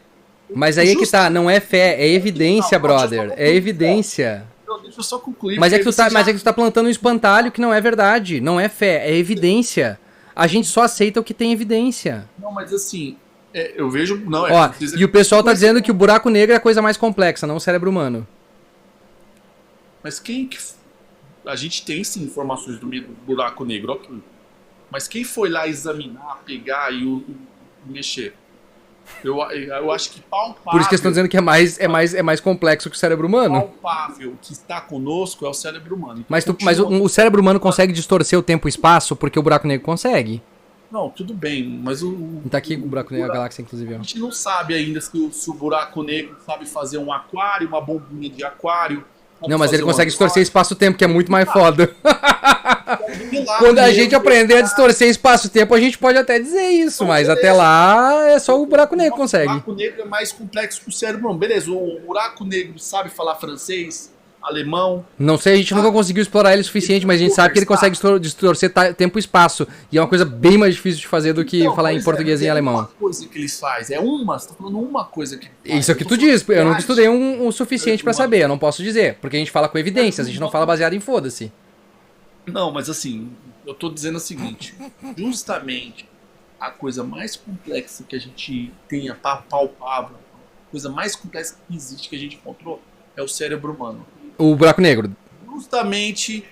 Mas aí é que tá, não é fé, é evidência, brother. É evidência. Deixa eu só concluir. Mas é que tu tá plantando um espantalho que não é verdade. Não é fé, é evidência. A gente só aceita o que tem evidência. Não, mas assim, eu vejo... Não, ó, e o pessoal tá dizendo que o buraco negro é a coisa mais complexa, não o cérebro humano. Mas quem que... A gente tem sim informações do buraco negro, ok. Mas quem foi lá examinar, pegar e mexer? Eu acho que palpável... Por isso que eles estão dizendo que é mais complexo que o cérebro humano. Palpável que está conosco é o cérebro humano. Então, mas o cérebro humano consegue distorcer o tempo e espaço porque o buraco negro consegue? Não, tudo bem, mas tá aqui o buraco negro, a galáxia, inclusive. Ó. A gente não sabe ainda se o buraco negro sabe fazer um aquário, uma bombinha de aquário. Não, mas ele consegue distorcer espaço-tempo, que é muito mais foda. Quando a gente aprender a distorcer espaço-tempo, a gente pode até dizer isso, mas até lá é só o buraco negro que consegue. O buraco negro é mais complexo que o cérebro humano. Beleza, o buraco negro sabe falar francês, alemão... Não sei, a gente nunca conseguiu explorar ele o suficiente, mas a gente sabe que ele consegue distorcer tempo e espaço. E é uma coisa bem mais difícil de fazer do que falar em português e em alemão. Uma coisa que eles fazem, você tá falando uma coisa que... Isso é o que tu diz, eu nunca estudei o suficiente pra saber, eu não posso dizer. Porque a gente fala com evidências, a gente não fala baseado em foda-se. Não, mas assim, eu tô dizendo o seguinte, justamente a coisa mais complexa que a gente tenha palpável, a coisa mais complexa que existe, que a gente encontrou, é o cérebro humano. O buraco negro. Justamente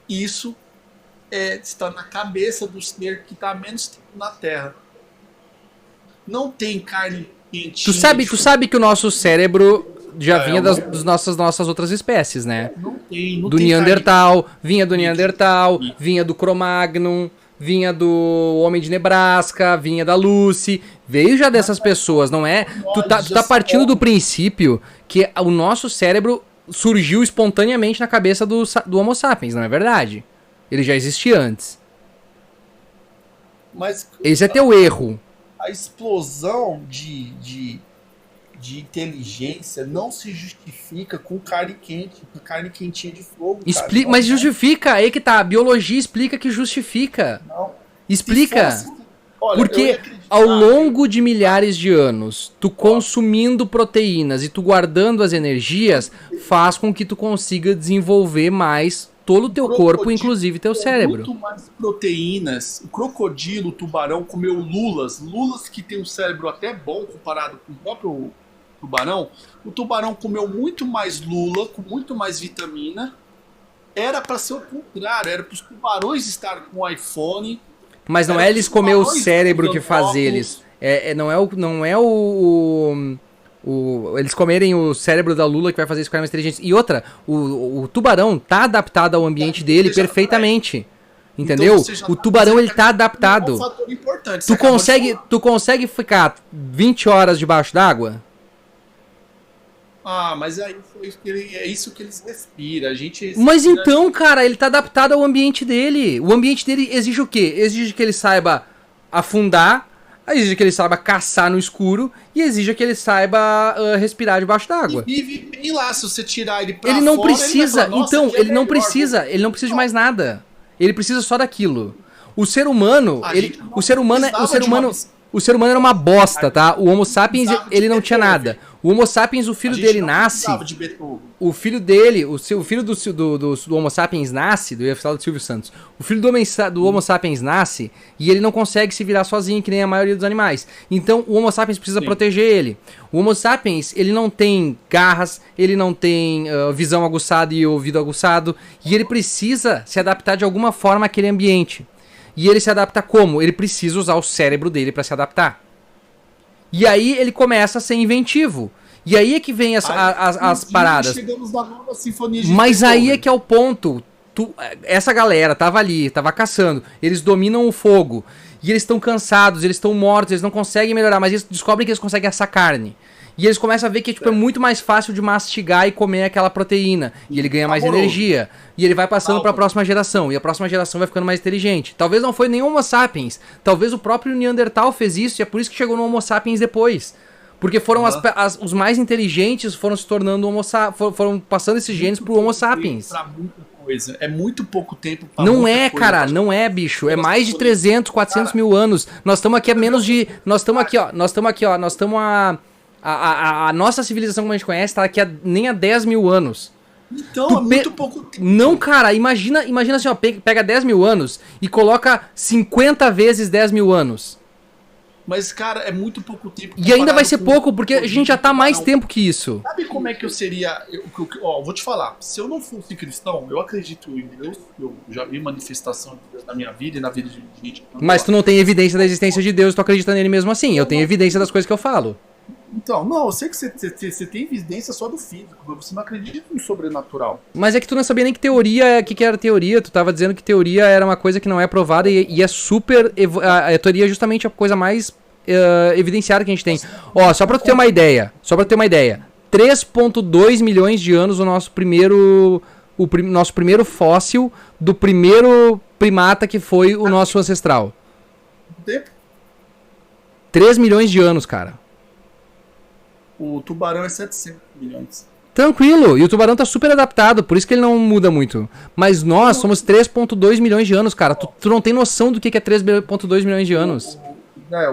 isso está na cabeça do ser que está há menos tempo na Terra. Não tem carne quentinha. Tu sabe que o nosso cérebro já vinha das nossas outras espécies, né? Não do tem Neandertal, vinha do Neandertal, vinha do Cro-Magnon, vinha do Homem de Nebraska, vinha da Lucy, veio já dessas pessoas, não é? Tu tá partindo do princípio que o nosso cérebro surgiu espontaneamente na cabeça do Homo sapiens, não é verdade? Ele já existia antes. Mas esse é teu erro. A explosão de inteligência não se justifica com carne quente, com carne quentinha de fogo. Mas justifica, aí que tá. A biologia explica que justifica. Não. Explica. Olha, porque ao longo de milhares de anos, tu consumindo proteínas e tu guardando as energias, faz com que tu consiga desenvolver mais todo o teu corpo, inclusive teu cérebro. Muito mais proteínas. O crocodilo, o tubarão comeu lulas que tem um cérebro até bom comparado com o próprio tubarão. O tubarão comeu muito mais lula, com muito mais vitamina. Era para ser o contrário, era para os tubarões estar com o iPhone. Mas não é eles comer o cérebro que faz eles. Eles comerem o cérebro da lula que vai fazer eles ficarem mais inteligentes. E outra, o tubarão tá adaptado ao ambiente dele perfeitamente. Entendeu? Então, o tubarão ele tá adaptado. É um fator importante. Tu consegue ficar 20 horas debaixo d'água? Mas é isso que eles respiram. Mas então, cara, ele tá adaptado ao ambiente dele. O ambiente dele exige o quê? Exige que ele saiba afundar, exige que ele saiba caçar no escuro e exige que ele saiba respirar debaixo d'água. E vive bem lá, se você tirar ele pra ele não fora, precisa, ele vai falar, então, ele não precisa de mais nada. Ele precisa só daquilo. O ser humano, o ser humano era uma bosta, tá? O Homo sapiens, ele não tinha nada. O Homo sapiens, o filho dele nasce. O filho dele, o filho do Homo sapiens nasce, eu ia falar do Silvio Santos. O filho do Homo sapiens nasce e ele não consegue se virar sozinho, que nem a maioria dos animais. Então o Homo sapiens precisa proteger ele. O Homo sapiens, ele não tem garras, ele não tem visão aguçada e ouvido aguçado. E ele precisa se adaptar de alguma forma àquele ambiente. E ele se adapta como? Ele precisa usar o cérebro dele para se adaptar. E aí ele começa a ser inventivo. E aí é que vem as paradas. Chegamos na nova sinfonia de Mas Beethoven. aí é que é o ponto. Essa galera tava ali, tava caçando. Eles dominam o fogo. E eles estão cansados, eles estão mortos, eles não conseguem melhorar. Mas eles descobrem que eles conseguem assar carne. E eles começam a ver que é muito mais fácil de mastigar e comer aquela proteína. E ele ganha mais energia. E ele vai passando para a próxima geração. E a próxima geração vai ficando mais inteligente. Talvez não foi nem Homo sapiens. Talvez o próprio Neandertal fez isso. E é por isso que chegou no Homo sapiens depois. Porque foram os mais inteligentes foram se tornando foram passando esses genes pro Homo sapiens. Pra muita coisa. É muito pouco tempo pra não é, cara. Não é, bicho. É mais de 300, 400 mil anos. Nós estamos aqui a menos de... Nós estamos aqui, ó. Nós estamos a nossa civilização, como a gente conhece, tá aqui nem há 10 mil anos. Então, é muito pouco tempo. Não, cara, imagina assim, ó, pega 10 mil anos e coloca 50 vezes 10 mil anos. Mas, cara, é muito pouco tempo. E ainda vai ser pouco, porque a gente já tá mais tempo que isso. Sabe como é que eu seria... vou te falar. Se eu não fosse cristão, eu acredito em Deus. Eu já vi manifestação de Deus na minha vida e na vida de gente. Mas tu não tem evidência da existência de Deus, tu acredita nele mesmo assim. Eu tenho evidência das coisas que eu falo. Então, não, eu sei que você tem evidência só do físico, mas você não acredita no sobrenatural. Mas é que tu não sabia nem que era teoria, tu tava dizendo que teoria era uma coisa que não é provada e é super... A teoria é justamente a coisa mais evidenciada que a gente tem. Ó, só pra tu ter uma ideia, 3,2 milhões de anos o nosso primeiro fóssil do primeiro primata que foi o nosso ancestral. 3 milhões de anos, cara. O tubarão é 700 milhões. Tranquilo, e o tubarão tá super adaptado, por isso que ele não muda muito. Mas nós somos 3,2 milhões de anos, cara. Tu não tem noção do que é 3,2 milhões de anos.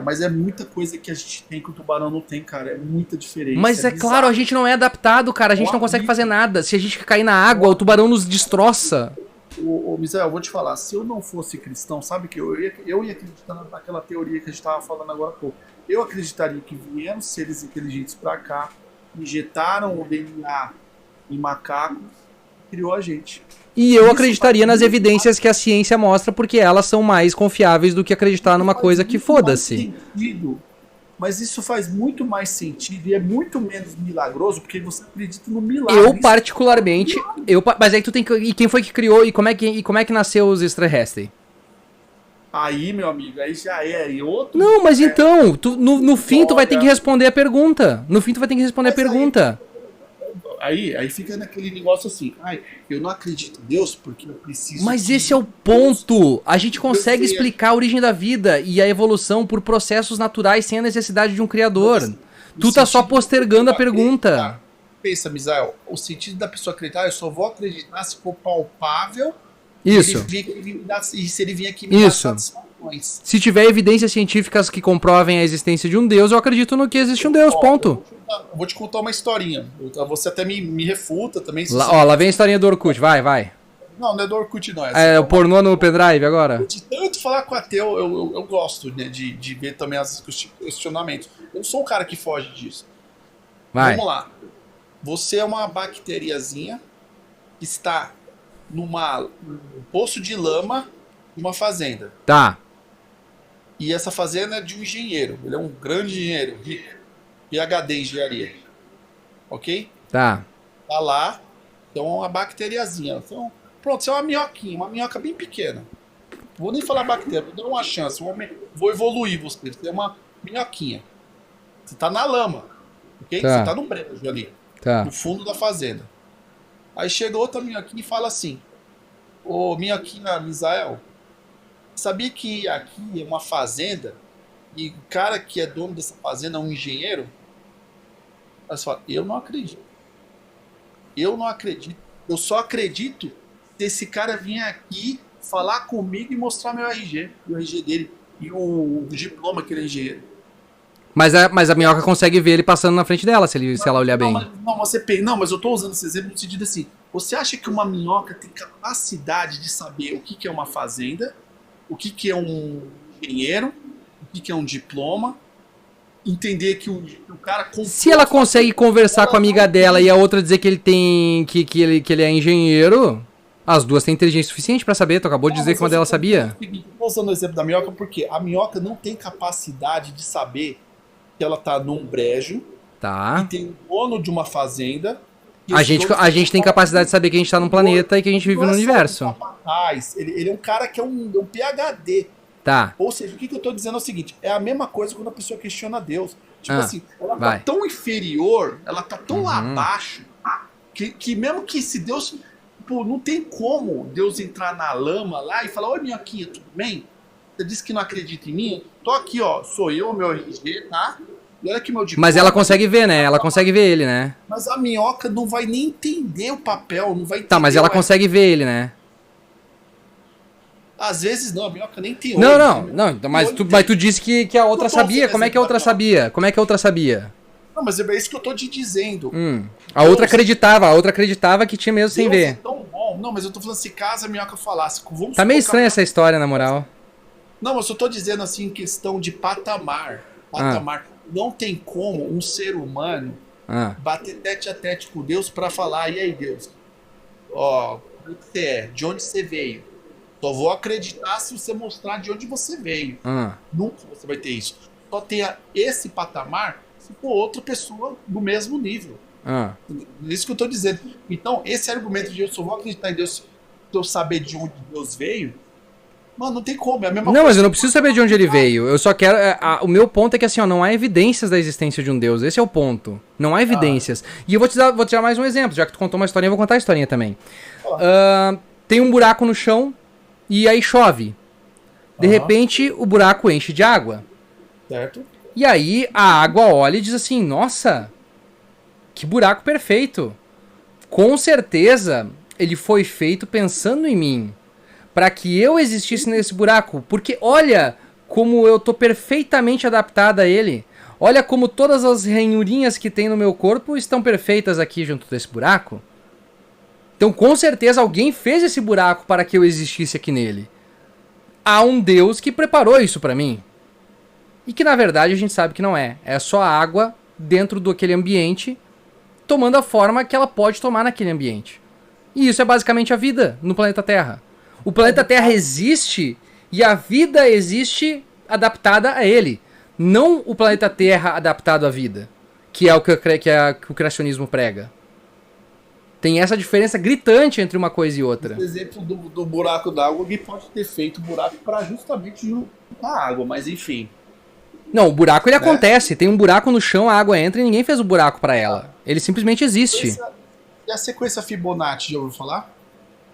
Mas é muita coisa que a gente tem que o tubarão não tem, cara. É muita diferença. Mas é claro, a gente não é adaptado, cara. A gente não consegue fazer nada. Se a gente cair na água, o tubarão nos destroça. Misael, eu vou te falar. Se eu não fosse cristão, sabe que eu ia acreditar naquela teoria que a gente tava falando agora há pouco. Eu acreditaria que vieram seres inteligentes para cá, injetaram o DNA em macacos criou a gente. E eu acreditaria nas evidências que a ciência mostra, porque elas são mais confiáveis do que acreditar numa coisa que foda-se. Mas isso faz muito mais sentido e é muito menos milagroso, porque você acredita no milagre. Eu particularmente, mas aí tu tem que, e quem foi que criou e como é que nasceu os extraterrestres? Aí, meu amigo, aí já é outro. Não, mas então, no fim tu vai ter que responder a pergunta. No fim tu vai ter que responder a pergunta. Aí fica naquele negócio assim, eu não acredito em Deus porque eu preciso. Mas esse é o ponto. A gente consegue explicar a origem da vida e a evolução por processos naturais sem a necessidade de um criador. Tu tá só postergando a pergunta. Pensa, Misael, o sentido da pessoa acreditar, eu só vou acreditar se for palpável. Isso. E se ele vier aqui me dar satisfações. Se tiver evidências científicas que comprovem a existência de um Deus, eu acredito no que existe um Deus, ponto. Eu vou te contar uma historinha. Você até me refuta também. Lá vem a historinha do Orkut, vai. Não é do Orkut, não. É o pornô no pendrive agora? De tanto falar com ateu, eu gosto, né, de ver também os questionamentos. Eu sou um cara que foge disso. Vai. Vamos lá. Você é uma bacteriazinha que está num poço de lama de uma fazenda. Tá. E essa fazenda é de um engenheiro. Ele é um grande engenheiro, rico. PhD em engenharia. Ok? Tá. Tá lá. Então é uma bacteriazinha. Então, pronto, você é uma minhoquinha. Uma minhoca bem pequena. Vou nem falar bactéria. Vou dar uma chance. Vou evoluir você. Você é uma minhoquinha. Você tá na lama. Ok? Tá. Você tá no brejo ali. Tá. No fundo da fazenda. Aí chega outra minhoquinha e fala assim: ô minhoquinha Misael, sabia que aqui é uma fazenda e o cara que é dono dessa fazenda é um engenheiro? Aí você fala: eu não acredito. Eu não acredito. Eu só acredito se esse cara vir aqui falar comigo e mostrar meu RG, o RG dele e o diploma que ele é engenheiro. Mas a minhoca consegue ver ele passando na frente dela, se ela olhar bem. Mas eu tô usando esse exemplo no sentido assim: você acha que uma minhoca tem capacidade de saber o que é uma fazenda, o que é um engenheiro, o que é um diploma, entender que o cara... Se ela consegue conversar com a amiga dela e a outra dizer que ele tem que ele é engenheiro, as duas têm inteligência suficiente pra saber. Tu acabou de dizer que uma delas sabia. Eu tô usando o exemplo da minhoca porque a minhoca não tem capacidade de saber que ela tá num brejo, tá, e tem um dono de uma fazenda. A gente tem capacidade de saber que a gente tá num planeta e que a gente vive no universo. Ele é um cara que é um PhD. Tá. Ou seja, o que eu tô dizendo é o seguinte: é a mesma coisa quando a pessoa questiona Deus. Tipo assim, ela tá tão inferior, ela tá tão lá abaixo, que mesmo que se Deus... Pô, não tem como Deus entrar na lama lá e falar: oi, minhoquinha, tudo bem? Você disse que não acredita em mim? Tô aqui, ó, sou eu, meu RG, tá? E olha aqui meu diploma. Mas ela consegue ver, né? Ela consegue ver ele, né? Mas a minhoca não vai nem entender o papel, não vai entender. Tá, mas ela consegue ver ele, né? Às vezes não, a minhoca nem tem olho. Não, mas tu disse que a outra sabia. Como é que a outra sabia? Como é que a outra sabia? Não, mas é isso que eu tô te dizendo. A outra acreditava que tinha mesmo sem ver. É tão bom. Não, mas eu tô falando, se caso a minhoca falasse... Tá meio estranha essa história, na moral. Não, mas eu tô dizendo assim, em questão de patamar. Não tem como um ser humano bater tete a tete com Deus pra falar: e aí, Deus? Ó, como você é? De onde você veio? Só vou acreditar se você mostrar de onde você veio. Nunca você vai ter isso. Só tenha esse patamar se for outra pessoa do mesmo nível. Isso que eu tô dizendo. Então, esse argumento de eu só vou acreditar em Deus se eu saber de onde Deus veio, mano, não tem como, é a mesma coisa. Não, mas eu não preciso saber de onde ele veio. Eu só quero... o meu ponto é que assim, ó, não há evidências da existência de um Deus. Esse é o ponto. Não há evidências. E eu vou te dar mais um exemplo. Já que tu contou uma historinha, eu vou contar a historinha também. Tem um buraco no chão e aí chove. De repente, o buraco enche de água. Certo. E aí, a água olha e diz assim: nossa, que buraco perfeito. Com certeza, ele foi feito pensando em mim. Para que eu existisse nesse buraco. Porque olha como eu tô perfeitamente adaptada a ele. Olha como todas as ranhurinhas que tem no meu corpo estão perfeitas aqui junto desse buraco. Então com certeza alguém fez esse buraco para que eu existisse aqui nele. Há um Deus que preparou isso para mim. E que na verdade a gente sabe que não é. É só a água dentro daquele ambiente tomando a forma que ela pode tomar naquele ambiente. E isso é basicamente a vida no planeta Terra. O planeta Terra existe e a vida existe adaptada a ele. Não o planeta Terra adaptado à vida, que é o que o criacionismo prega. Tem essa diferença gritante entre uma coisa e outra. O exemplo do buraco d'água, alguém pode ter feito o buraco para justamente juntar a água, mas enfim. Não, o buraco ele acontece. Tem um buraco no chão, a água entra e ninguém fez o buraco para ela. Ele simplesmente existe. E a sequência Fibonacci, já ouviu falar?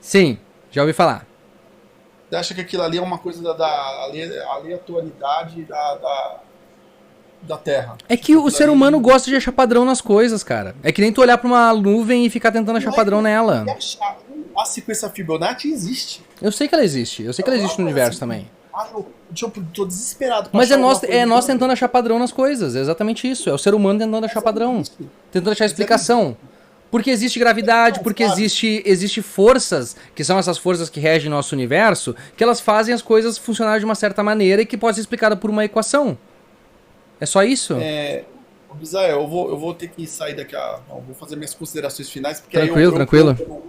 Sim, já ouvi falar. Você acha que aquilo ali é uma coisa da aleatoriedade da Terra? É que o ser humano gosta de achar padrão nas coisas, cara. É que nem tu olhar pra uma nuvem e ficar tentando achar padrão nela. A sequência Fibonacci existe. Eu sei que ela existe. Eu sei que ela existe no universo também. Eu tô desesperado. Mas é nós tentando achar padrão nas coisas. É exatamente isso. É o ser humano tentando achar padrão. Tentando achar explicação. Porque existe gravidade, porque existe forças, que são essas forças que regem nosso universo, que elas fazem as coisas funcionarem de uma certa maneira e que pode ser explicada por uma equação. É só isso? Bisael, eu vou ter que sair daqui eu vou fazer minhas considerações finais, porque tranquilo.